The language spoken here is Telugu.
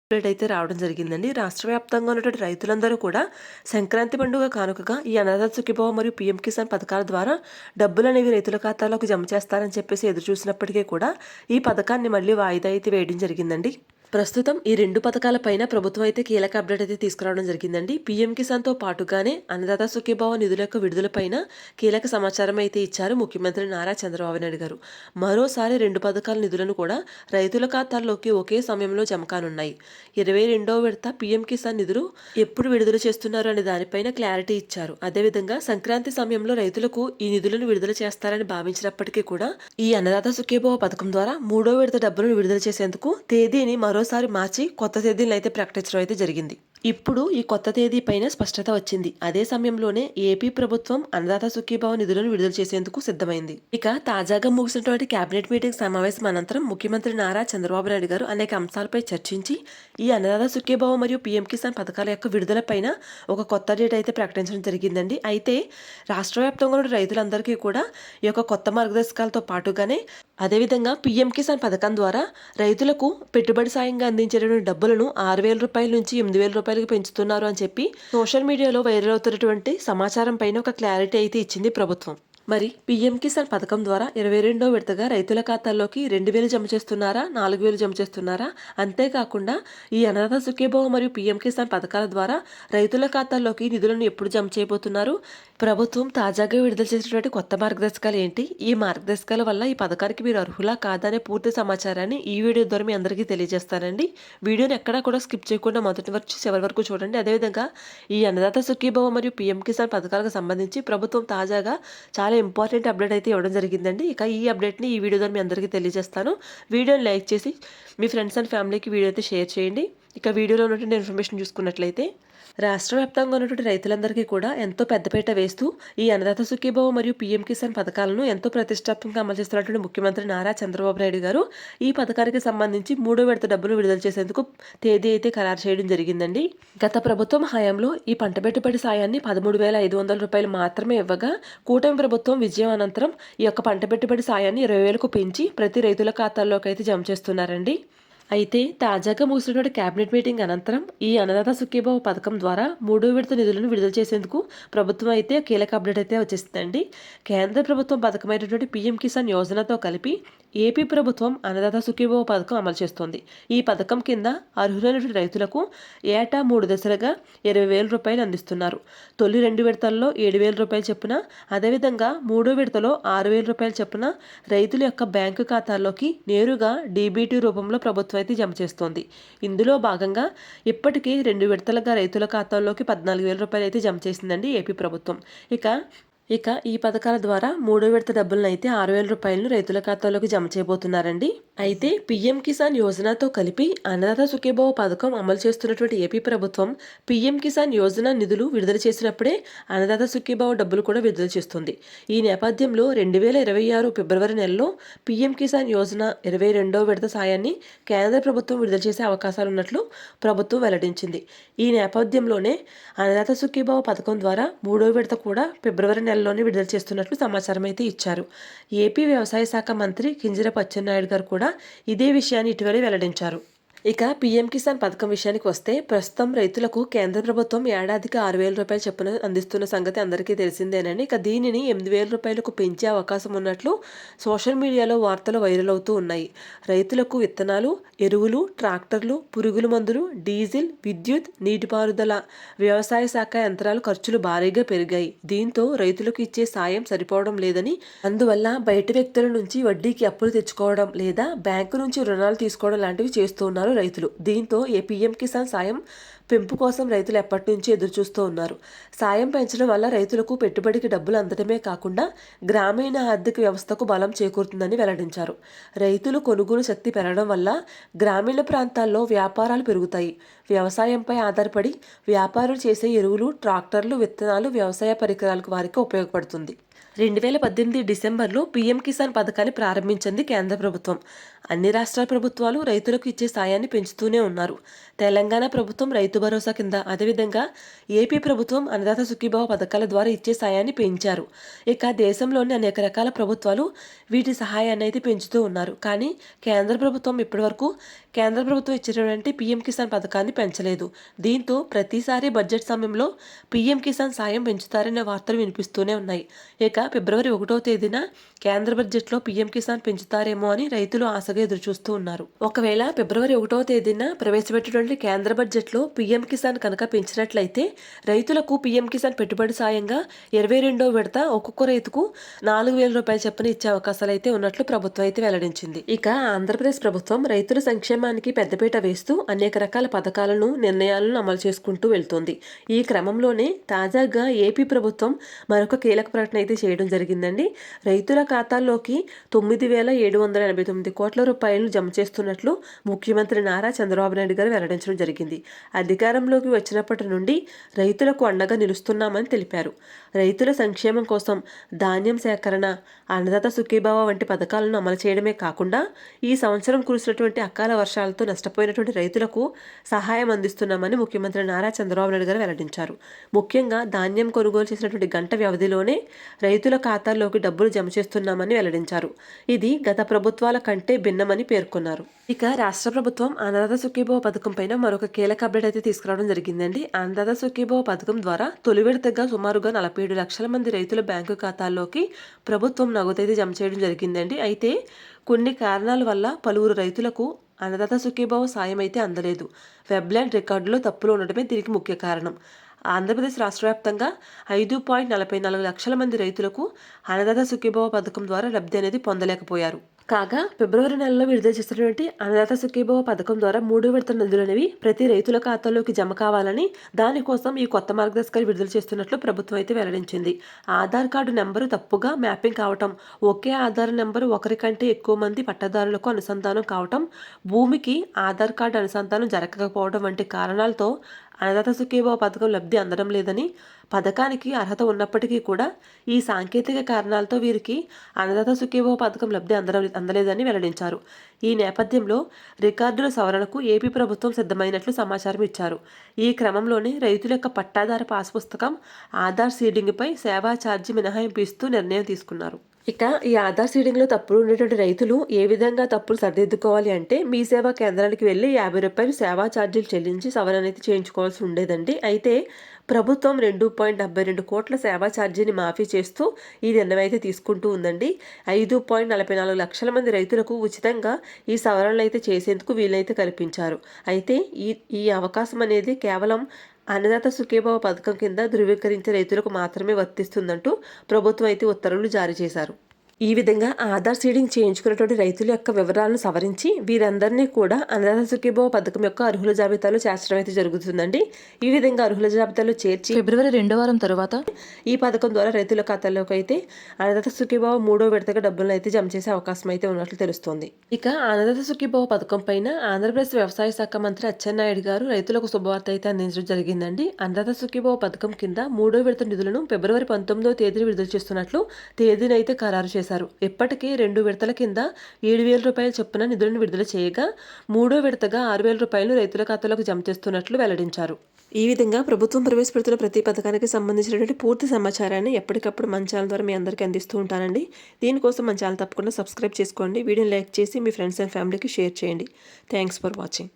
అప్డేట్ అయితే రావడం జరిగిందండి. రాష్ట్ర వ్యాప్తంగా ఉన్నటువంటి రైతులందరూ కూడా సంక్రాంతి పండుగ కానుకగా ఈ అన్నదాత సుఖీభవ మరియు పీఎం కిసాన్ పథకాల ద్వారా డబ్బులనేవి రైతుల ఖాతాలోకి జమ చేస్తారని చెప్పేసి ఎదురు చూసినప్పటికీ కూడా ఈ పథకాన్ని మళ్ళీ వాయిదా అయితే వేయడం జరిగిందండి. ప్రస్తుతం ఈ 2 పథకాలపైన ప్రభుత్వం అయితే కీలక అప్డేట్ అయితే తీసుకురావడం జరిగిందండి. పీఎం కిసాన్‌తో పాటుగానే అన్నదాత సుఖీభవ నిధుల యొక్క విడుదలపైన కీలక సమాచారం అయితే ఇచ్చారు ముఖ్యమంత్రి నారా చంద్రబాబు నాయుడు గారు. మరోసారి 2 పథకాల నిధులను కూడా రైతుల ఖాతాల్లోకి ఒకే సమయంలో జమ కానున్నాయి. 22వ విడత పీఎం కిసాన్ నిధులు ఎప్పుడు విడుదల చేస్తున్నారు అనే దానిపైన క్లారిటీ ఇచ్చారు. అదేవిధంగా సంక్రాంతి సమయంలో రైతులకు ఈ నిధులను విడుదల చేస్తారని భావించినప్పటికీ కూడా ఈ అన్నదాత సుఖీభవ పథకం ద్వారా 3వ విడత డబ్బులను విడుదల చేసేందుకు తేదీని మరోసారి మార్చి కొత్త తేదీలను అయితే ప్రకటించడం అయితే జరిగింది. ఇప్పుడు ఈ కొత్త తేదీ పైన స్పష్టత వచ్చింది. అదే సమయంలోనే ఏపీ ప్రభుత్వం అన్నదాత సుఖీభవ నిధులను విడుదల చేసేందుకు సిద్ధమైంది. ఇక తాజాగా ముగిసినటువంటి కేబినెట్ మీటింగ్ సమావేశం అనంతరం ముఖ్యమంత్రి నారా చంద్రబాబు నాయుడు గారు అనేక అంశాలపై చర్చించి ఈ అన్నదాత సుఖీభవ మరియు పీఎం కిసాన్ పథకాల యొక్క విడుదల పైన ఒక కొత్త డేట్ అయితే ప్రకటించడం జరిగిందండి. అయితే రాష్ట్ర వ్యాప్తంగా ఉన్న రైతులందరికీ కూడా ఈ యొక్క కొత్త మార్గదర్శకాలతో పాటుగానే అదేవిధంగా పీఎం కిసాన్ పథకం ద్వారా రైతులకు పెట్టుబడి సాయంగా అందించేటువంటి డబ్బులను 6,000 రూపాయల నుంచి 8,000 రూపాయలకు పెంచుతున్నారు అని చెప్పి సోషల్ మీడియాలో వైరల్ అవుతున్నటువంటి సమాచారం పైన ఒక క్లారిటీ అయితే ఇచ్చింది ప్రభుత్వం. మరి పీఎం కిసాన్ పథకం ద్వారా 22వ విడతగా రైతుల ఖాతాల్లోకి 2,000 జమ చేస్తున్నారా, 4,000 జమ చేస్తున్నారా? అంతేకాకుండా ఈ అన్నదాత సుఖీభవ మరియు పీఎం కిసాన్ పథకాల ద్వారా రైతుల ఖాతాల్లోకి నిధులను ఎప్పుడు జమ చేయబోతున్నారు? ప్రభుత్వం తాజాగా విడుదల చేసినటువంటి కొత్త మార్గదర్శకాలు ఏంటి? ఈ మార్గదర్శకాల వల్ల ఈ పథకానికి మీరు అర్హులా కాదనే పూర్తి సమాచారాన్ని ఈ వీడియో ద్వారా మీ అందరికీ తెలియజేస్తానండి. వీడియోని ఎక్కడా కూడా స్కిప్ చేయకుండా మొదటి వరకు చివరి వరకు చూడండి. అదేవిధంగా ఈ అన్నదాత సుఖీభవ మరియు పీఎం కిసాన్ పథకాలకు సంబంధించి ప్రభుత్వం తాజాగా చాలా ఇంపార్టెంట్ అప్డేట్ అయితే ఇవ్వడం జరిగిందండి. ఇక ఈ అప్డేట్ని ఈ వీడియో ద్వారా మీ అందరికీ తెలియజేస్తాను. వీడియోని లైక్ చేసి మీ ఫ్రెండ్స్ అండ్ ఫ్యామిలీకి వీడియో అయితే షేర్ చేయండి. ఇక వీడియోలో ఉన్నటువంటి ఇన్ఫర్మేషన్ చూసుకున్నట్లయితే రాష్ట్ర వ్యాప్తంగా ఉన్నటువంటి రైతులందరికీ కూడా ఎంతో పెద్దపీట వేస్తూ ఈ అన్నదాత సుఖీభవ మరియు పీఎం కిసాన్ పథకాలను ఎంతో ప్రతిష్టాత్మకంగా అమలు చేస్తున్నటువంటి ముఖ్యమంత్రి నారా చంద్రబాబు నాయుడు గారు ఈ పథకానికి సంబంధించి 3వ విడత డబ్బులు విడుదల చేసేందుకు తేదీ అయితే ఖరారు చేయడం జరిగిందండి. గత ప్రభుత్వం హయాంలో ఈ పంట పెట్టుబడి సాయాన్ని 13,500 రూపాయలు మాత్రమే ఇవ్వగా కూటమి ప్రభుత్వం విజయం అనంతరం ఈ యొక్క పంట పెట్టుబడి సాయాన్ని 20,000కు పెంచి ప్రతి రైతుల ఖాతాల్లోకి అయితే జమ చేస్తున్నారండి. అయితే తాజాగా ముగిసినటువంటి కేబినెట్ మీటింగ్ అనంతరం ఈ అన్నదాత సుఖీభవ పథకం ద్వారా 3వ విడత నిధులను విడుదల చేసేందుకు ప్రభుత్వం అయితే కీలక అప్డేట్ అయితే వచ్చేసిందండి. కేంద్ర ప్రభుత్వం పథకమైనటువంటి పీఎం కిసాన్ యోజనతో కలిపి ఏపీ ప్రభుత్వం అన్నదాత సుఖీభవ పథకం అమలు చేస్తోంది. ఈ పథకం కింద అర్హులైన రైతులకు ఏటా 3 దశలుగా 20,000 రూపాయలు అందిస్తున్నారు. తొలి 2 విడతల్లో 7,000 రూపాయలు చొప్పున, అదేవిధంగా 3వ విడతలో 6,000 రూపాయలు చొప్పున రైతుల యొక్క బ్యాంకు ఖాతాల్లోకి నేరుగా డీబీటీ రూపంలో ప్రభుత్వం అయితే జమ చేస్తోంది. ఇందులో భాగంగా ఇప్పటికే 2 విడతలుగా రైతుల ఖాతాల్లోకి 14,000 రూపాయలు అయితే జమ చేసిందండి ఏపీ ప్రభుత్వం. ఇక ఈ పథకాల ద్వారా 3వ విడత డబ్బులను అయితే 6,000 రూపాయలను రైతుల ఖాతాలోకి జమ చేయబోతున్నారండి. అయితే పీఎం కిసాన్ యోజనతో కలిపి అన్నదాత సుఖీభవ పథకం అమలు చేస్తున్నటువంటి ఏపీ ప్రభుత్వం పీఎం కిసాన్ యోజన నిధులు విడుదల చేసినప్పుడే అన్నదాత సుఖీభవ డబ్బులు కూడా విడుదల చేస్తుంది. ఈ నేపథ్యంలో 2026 ఫిబ్రవరి నెలలో పీఎం కిసాన్ యోజన 22వ విడత సాయాన్ని కేంద్ర ప్రభుత్వం విడుదల చేసే అవకాశాలున్నట్లు ప్రభుత్వం వెల్లడించింది. ఈ నేపథ్యంలోనే అన్నదాత సుఖీభవ పథకం ద్వారా 3వ విడత కూడా ఫిబ్రవరి నెలలోనే విడుదల చేస్తున్నట్లు సమాచారం అయితే ఇచ్చారు. ఏపీ వ్యవసాయ శాఖ మంత్రి కింజరాపు అచ్చెన్నాయుడు గారు కూడా ఇదే విషయాన్ని ఇటీవలే వెల్లడించారు. ఇక పీఎం కిసాన్ పథకం విషయానికి వస్తే ప్రస్తుతం రైతులకు కేంద్ర ప్రభుత్వం ఏడాదికి 6,000 రూపాయలు చొప్పున అందిస్తున్న సంగతి అందరికీ తెలిసిందేనని. ఇక దీనిని 8,000 రూపాయలకు పెంచే అవకాశం ఉన్నట్లు సోషల్ మీడియాలో వార్తలు వైరల్ అవుతూ ఉన్నాయి. రైతులకు విత్తనాలు, ఎరువులు, ట్రాక్టర్లు, పురుగుల మందులు, డీజిల్, విద్యుత్, నీటిపారుదల, వ్యవసాయ శాఖ యంత్రాలు ఖర్చులు భారీగా పెరిగాయి. దీంతో రైతులకు ఇచ్చే సాయం సరిపోవడం లేదని, అందువల్ల బయట వ్యక్తుల నుంచి వడ్డీకి అప్పులు తెచ్చుకోవడం లేదా బ్యాంకు నుంచి రుణాలు తీసుకోవడం లాంటివి చేస్తున్నారు రైతులు. దీంతో పీఎం కిసాన్ సాయం పెంపు కోసం రైతులు ఎప్పటి నుంచి ఎదురు చూస్తూ ఉన్నారు. సాయం పెంచడం వల్ల రైతులకు పెట్టుబడికి డబ్బులు అందడమే కాకుండా గ్రామీణ ఆర్థిక వ్యవస్థకు బలం చేకూరుతుందని వెల్లడించారు. రైతులు కొనుగోలు శక్తి పెరగడం వల్ల గ్రామీణ ప్రాంతాల్లో వ్యాపారాలు పెరుగుతాయి. వ్యవసాయంపై ఆధారపడి వ్యాపారులు చేసే ఎరువులు, ట్రాక్టర్లు, విత్తనాలు, వ్యవసాయ పరికరాలకు వారికి ఉపయోగపడుతుంది. 2018 డిసెంబర్లో పీఎం కిసాన్ పథకాన్ని ప్రారంభించింది కేంద్ర ప్రభుత్వం. అన్ని రాష్ట్రాల ప్రభుత్వాలు రైతులకు ఇచ్చే సాయాన్ని పెంచుతూనే ఉన్నారు. తెలంగాణ ప్రభుత్వం రైతు భరోసా కింద, అదేవిధంగా ఏపీ ప్రభుత్వం అన్నదాత సుఖీభవ పథకాల ద్వారా ఇచ్చే సాయాన్ని పెంచారు. ఇక దేశంలోని అనేక రకాల ప్రభుత్వాలు వీటి సహాయాన్ని అయితే పెంచుతూ ఉన్నారు. కానీ కేంద్ర ప్రభుత్వం ఇప్పటివరకు కేంద్ర ప్రభుత్వం ఇచ్చినటువంటి పీఎం కిసాన్ పథకాన్ని పెంచలేదు. దీంతో ప్రతిసారి బడ్జెట్ సమయంలో పీఎం కిసాన్ సాయం పెంచుతారనే వార్తలు వినిపిస్తూనే ఉన్నాయి. ఇక ఫిబ్రవరి 1వ తేదీన కేంద్ర బడ్జెట్లో పీఎం కిసాన్ పెంచుతారేమో అని రైతులు ఆశగా ఎదురుచూస్తూ ఉన్నారు. ఒకవేళ ఫిబ్రవరి 1వ తేదీన ప్రవేశపెట్టినటువంటి కేంద్ర బడ్జెట్లో పీఎం కిసాన్ కనుక పెంచినట్లయితే రైతులకు పీఎం కిసాన్ పెట్టుబడి సాయంగా 22వ విడత ఒక్కొక్క రైతుకు 4,000 రూపాయలు చొప్పున ఇచ్చే అవకాశాలు అయితే ఉన్నట్లు ప్రభుత్వం అయితే వెల్లడించింది. ఇక ఆంధ్రప్రదేశ్ ప్రభుత్వం రైతుల సంక్షేమానికి పెద్దపీట వేస్తూ అనేక రకాల పథకాలను నిర్ణయాలను అమలు చేసుకుంటూ వెళ్తోంది. ఈ క్రమంలోనే తాజాగా ఏపీ ప్రభుత్వం మరొక కీలక ప్రకటన అయితే చేయడం జరిగిందండి. రైతుల ఖాతాల్లోకి 9,789 కోట్ల రూపాయలను జమ చేస్తున్నట్లు ముఖ్యమంత్రి నారా చంద్రబాబు నాయుడు గారు వెల్లడించడం జరిగింది. అధికారంలోకి వచ్చినప్పటి నుండి రైతులకు అండగా నిలుస్తున్నామని తెలిపారు. రైతుల సంక్షేమం కోసం ధాన్యం సేకరణ, అన్నదాత సుఖీభావ వంటి పథకాలను అమలు చేయడమే కాకుండా ఈ సంవత్సరం కురిసినటువంటి అకాల వర్షాలతో నష్టపోయినటువంటి రైతులకు సహాయం అందిస్తున్నామని ముఖ్యమంత్రి నారా చంద్రబాబు నాయుడు గారు వెల్లడించారు. ముఖ్యంగా ధాన్యం కొనుగోలు చేసినటువంటి గంట వ్యవధిలోనే రైతుల ఖాతాల్లోకి డబ్బులు జమ చేస్తున్నామని వెల్లడించారు. ఇది గత ప్రభుత్వాల కంటే భిన్నమని పేర్కొన్నారు. ఇక రాష్ట్ర ప్రభుత్వం అన్నదాత సుఖీభావ పథకం పైన మరొక కీలక అప్డేట్ అయితే తీసుకురావడం జరిగిందండి. అన్నదాత సుఖీభావ పథకం ద్వారా తొలి విడతగా సుమారుగా 47 లక్షల మంది రైతుల బ్యాంకు ఖాతాల్లోకి ప్రభుత్వం నగదు అయితే జమ చేయడం జరిగిందండి. అయితే కొన్ని కారణాల వల్ల పలువురు రైతులకు అన్నదాత సుఖీభావ సాయం అయితే అందలేదు. వెబ్లాండ్ రికార్డులో తప్పులు ఉండటమే దీనికి ముఖ్య కారణం. ఆంధ్రప్రదేశ్ రాష్ట్ర వ్యాప్తంగా 5.44 లక్షల మంది రైతులకు అన్నదాత సుఖీభావ పథకం ద్వారా లబ్ధి అనేది పొందలేకపోయారు. కాగా ఫిబ్రవరి నెలలో విడుదల చేసినటువంటి అన్నదాత సుఖీభావ పథకం ద్వారా 3వ విడత నిధులు అనేవి ప్రతి రైతుల ఖాతాలోకి జమ కావాలని దానికోసం ఈ కొత్త మార్గదర్శకాలు విడుదల చేస్తున్నట్లు ప్రభుత్వం అయితే వెల్లడించింది. ఆధార్ కార్డు నెంబరు తప్పుగా మ్యాపింగ్ కావటం, ఒకే ఆధార్ నెంబరు ఒకరికంటే ఎక్కువ మంది పట్టదారులకు అనుసంధానం కావటం, భూమికి ఆధార్ కార్డు అనుసంధానం జరగకపోవడం వంటి కారణాలతో అన్నదాత సుఖీభావ పథకం లబ్ధి అందడం లేదని, పథకానికి అర్హత ఉన్నప్పటికీ కూడా ఈ సాంకేతిక కారణాలతో వీరికి అన్నదాత సుఖీభావ పథకం లబ్ధి అందలేదని వెల్లడించారు. ఈ నేపథ్యంలో రికార్డుల సవరణకు ఏపీ ప్రభుత్వం సిద్ధమైనట్లు సమాచారం ఇచ్చారు. ఈ క్రమంలోనే రైతుల యొక్క పట్టాదారు పాస్ పుస్తకం, ఆధార్ సీడింగ్పై సేవా ఛార్జీ మినహాయింపు ఇస్తూ నిర్ణయం తీసుకున్నారు. ఇక ఈ ఆధార్ సీడింగ్లో తప్పులు ఉండేటువంటి రైతులు ఏ విధంగా తప్పులు సరిదిద్దుకోవాలి అంటే మీ సేవా కేంద్రానికి వెళ్ళి 50 రూపాయలు సేవా ఛార్జీలు చెల్లించి సవరణ అయితే చేయించుకోవాల్సి ఉండేదండి. అయితే ప్రభుత్వం 2.72 కోట్ల సేవా ఛార్జీని మాఫీ చేస్తూ ఈ నిర్ణయం అయితే తీసుకుంటూ ఉందండి. 5.44 లక్షల మంది రైతులకు ఉచితంగా ఈ సవరణలు అయితే చేసేందుకు వీలైతే కల్పించారు. అయితే ఈ అవకాశం అనేది కేవలం అన్నదాత సుఖీభావ పథకం కింద ధృవీకరించే రైతులకు మాత్రమే వర్తిస్తుందంటూ ప్రభుత్వం అయితే ఉత్తర్వులు జారీ చేశారు. ఈ విధంగా ఆధార్ సీడింగ్ చేయించుకున్నటువంటి రైతుల యొక్క వివరాలను సవరించి వీరందరినీ కూడా అన్నదాత సుఖీభావ పథకం యొక్క అర్హుల జాబితాలో చేర్చడం అయితే జరుగుతుందండి. ఈ విధంగా అర్హుల జాబితాలో చేర్చి ఫిబ్రవరి 2వ వారం తర్వాత ఈ పథకం ద్వారా రైతుల ఖాతాల్లోకి అయితే అన్నదాత సుఖీభావ 3వ విడతగా డబ్బులను అయితే జమ చేసే అవకాశం అయితే ఉన్నట్లు తెలుస్తోంది. ఇక అన్నదాత సుఖీభావ పథకం పైన ఆంధ్రప్రదేశ్ వ్యవసాయ శాఖ మంత్రి అచ్చెన్నాయుడు గారు రైతులకు శుభవార్త అయితే అందించడం జరిగిందండి. అన్నదాత సుఖీభావ పథకం కింద 3వ విడత నిధులను ఫిబ్రవరి 19వ తేదీన విడుదల చేస్తున్నట్లు తేదీని అయితే ఖరారు చేశారు. ఇప్పటికే 2 విడతల కింద 7,000 రూపాయల చొప్పున నిధులను విడుదల చేయగా 3వ విడతగా 6,000 రూపాయలు రైతుల ఖాతాలోకి జమ చేస్తున్నట్లు వెల్లడించారు. ఈ విధంగా ప్రభుత్వం ప్రవేశపెడుతున్న ప్రతి పథకానికి సంబంధించినటువంటి పూర్తి సమాచారాన్ని ఎప్పటికప్పుడు మన ఛానల్ ద్వారా మీ అందరికీ అందిస్తూ ఉంటానండి. దీనికోసం మన ఛానల్ తప్పకుండా సబ్స్క్రైబ్ చేసుకోండి. వీడియోని లైక్ చేసి మీ ఫ్రెండ్స్ అండ్ ఫ్యామిలీకి షేర్ చేయండి. Thanks for watching.